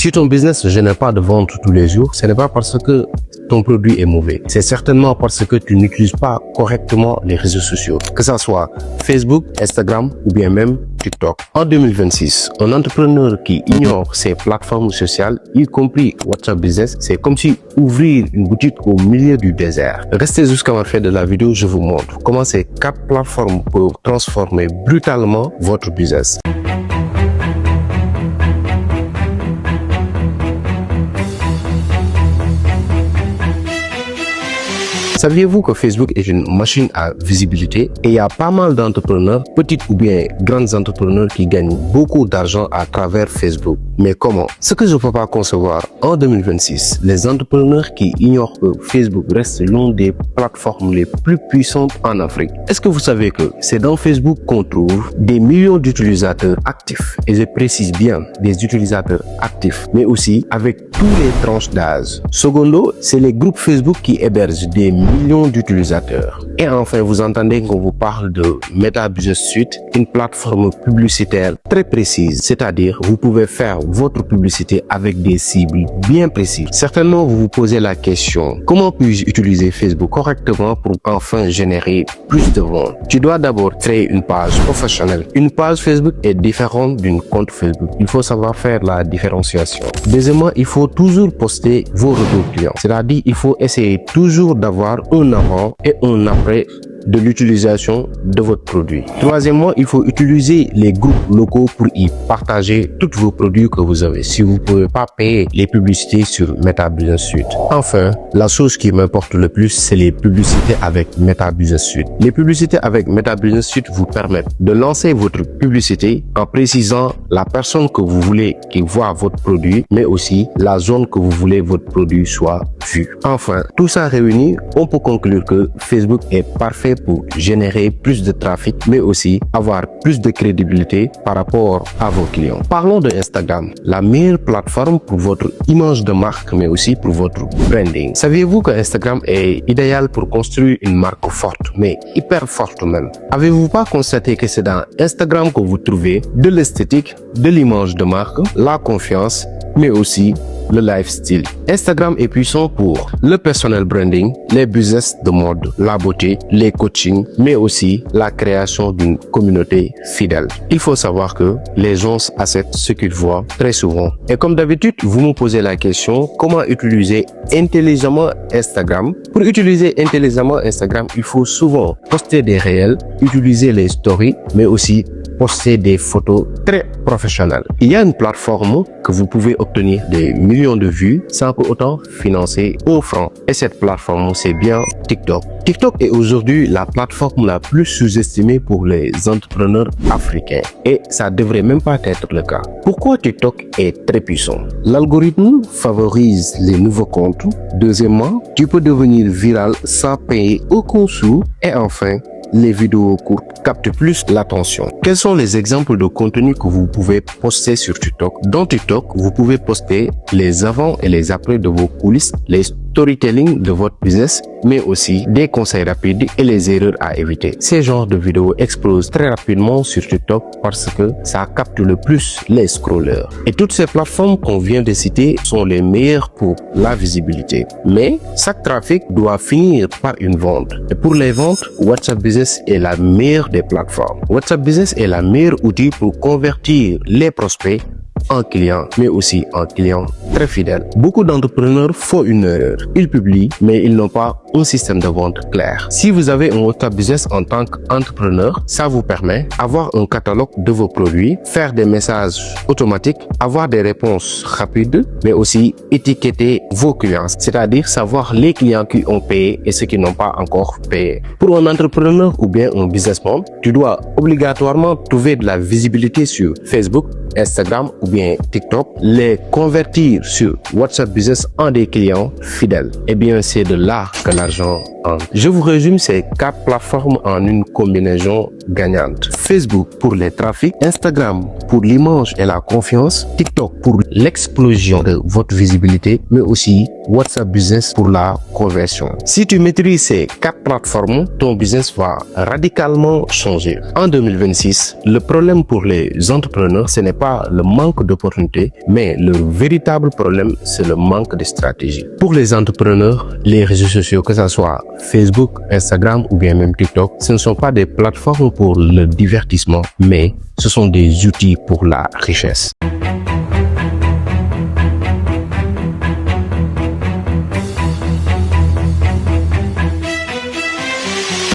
Si ton business ne génère pas de ventes tous les jours, ce n'est pas parce que ton produit est mauvais. C'est certainement parce que tu n'utilises pas correctement les réseaux sociaux, que ça soit Facebook, Instagram ou bien même TikTok. En 2026, un entrepreneur qui ignore ces plateformes sociales, y compris WhatsApp Business, c'est comme si ouvrir une boutique au milieu du désert. Restez jusqu'à la fin de la vidéo, je vous montre comment ces 4 plateformes peuvent transformer brutalement votre business. Saviez-vous que Facebook est une machine à visibilité et il y a pas mal d'entrepreneurs, petites ou bien grandes entrepreneurs qui gagnent beaucoup d'argent à travers Facebook. Mais comment? Ce que je ne peux pas concevoir en 2026, les entrepreneurs qui ignorent que Facebook reste l'une des plateformes les plus puissantes en Afrique. Est-ce que vous savez que c'est dans Facebook qu'on trouve des millions d'utilisateurs actifs, et je précise bien des utilisateurs actifs, mais aussi avec tous les tranches d'âge. Secondo, c'est les groupes Facebook qui hébergent des millions d'utilisateurs. Et enfin, vous entendez qu'on vous parle de Meta Business Suite, une plateforme publicitaire très précise, c'est-à-dire vous pouvez faire votre publicité avec des cibles bien précises. Certainement, vous vous posez la question, comment puis-je utiliser Facebook correctement pour enfin générer plus de ventes? Tu dois d'abord créer une page professionnelle. Une page Facebook est différente d'une compte Facebook. Il faut savoir faire la différenciation. Deuxièmement, il faut toujours poster vos retours clients, c'est-à-dire il faut essayer toujours d'avoir un avant et un après de l'utilisation de votre produit. Troisièmement, il faut utiliser les groupes locaux pour y partager tous vos produits que vous avez si vous ne pouvez pas payer les publicités sur Meta Business Suite. Enfin, la chose qui m'importe le plus, c'est les publicités avec Meta Business Suite. Les publicités avec Meta Business Suite vous permettent de lancer votre publicité en précisant la personne que vous voulez qui voit votre produit, mais aussi la zone que vous voulez votre produit soit vu. Enfin, tout ça réuni, on peut conclure que Facebook est parfait pour générer plus de trafic, mais aussi avoir plus de crédibilité par rapport à vos clients. Parlons de Instagram, la meilleure plateforme pour votre image de marque, mais aussi pour votre branding. Saviez-vous que Instagram est idéal pour construire une marque forte, mais hyper forte même? Avez-vous pas constaté que c'est dans Instagram que vous trouvez de l'esthétique, de l'image de marque, la confiance, mais aussi le lifestyle. Instagram est puissant pour le personal branding, les business de mode, la beauté, les coachings, mais aussi la création d'une communauté fidèle. Il faut savoir que les gens achètent ce qu'ils voient très souvent. Et comme d'habitude, vous me posez la question, comment utiliser intelligemment Instagram? Pour utiliser intelligemment Instagram, il faut souvent poster des réels, utiliser les stories, mais aussi poster des photos très professionnelles. Il y a une plateforme que vous pouvez obtenir des millions de vues sans pour autant financer au franc. Et cette plateforme, c'est bien TikTok. TikTok est aujourd'hui la plateforme la plus sous-estimée pour les entrepreneurs africains. Et ça devrait même pas être le cas. Pourquoi TikTok est très puissant? L'algorithme favorise les nouveaux comptes. Deuxièmement, tu peux devenir viral sans payer aucun sou. Et enfin, les vidéos courtes captent plus l'attention. Quels sont les exemples de contenu que vous pouvez poster sur TikTok? Dans TikTok, vous pouvez poster les avant et les après de vos coulisses, les storytelling de votre business, mais aussi des conseils rapides et les erreurs à éviter. Ces genres de vidéos explosent très rapidement sur TikTok parce que ça capte le plus les scrollers. Et toutes ces plateformes qu'on vient de citer sont les meilleures pour la visibilité. Mais chaque trafic doit finir par une vente. Et pour les ventes, WhatsApp Business est la meilleure des plateformes. WhatsApp Business est la meilleure outil pour convertir les prospects en clients, mais aussi en clients très fidèles. Beaucoup d'entrepreneurs font une erreur. Ils publient, mais ils n'ont pas un système de vente clair. Si vous avez un WhatsApp Business en tant qu'entrepreneur, ça vous permet d'avoir un catalogue de vos produits, faire des messages automatiques, avoir des réponses rapides, mais aussi étiqueter vos clients, c'est-à-dire savoir les clients qui ont payé et ceux qui n'ont pas encore payé. Pour un entrepreneur ou bien un businessman, tu dois obligatoirement trouver de la visibilité sur Facebook, Instagram ou bien TikTok, les convertir sur WhatsApp Business en des clients fidèles. Eh bien, c'est de là que l'argent entre. Je vous résume ces 4 plateformes en une combinaison gagnante. Facebook pour les trafics, Instagram pour l'image et la confiance, TikTok pour l'explosion de votre visibilité, mais aussi WhatsApp Business pour la conversion. Si tu maîtrises ces 4 plateformes, ton business va radicalement changer. En 2026, le problème pour les entrepreneurs, ce n'est pas le manque d'opportunités, mais le véritable problème, c'est le manque de stratégie. Pour les entrepreneurs, les réseaux sociaux, que ce soit Facebook, Instagram ou bien même TikTok, ce ne sont pas des plateformes pour le divertissement, mais ce sont des outils pour la richesse.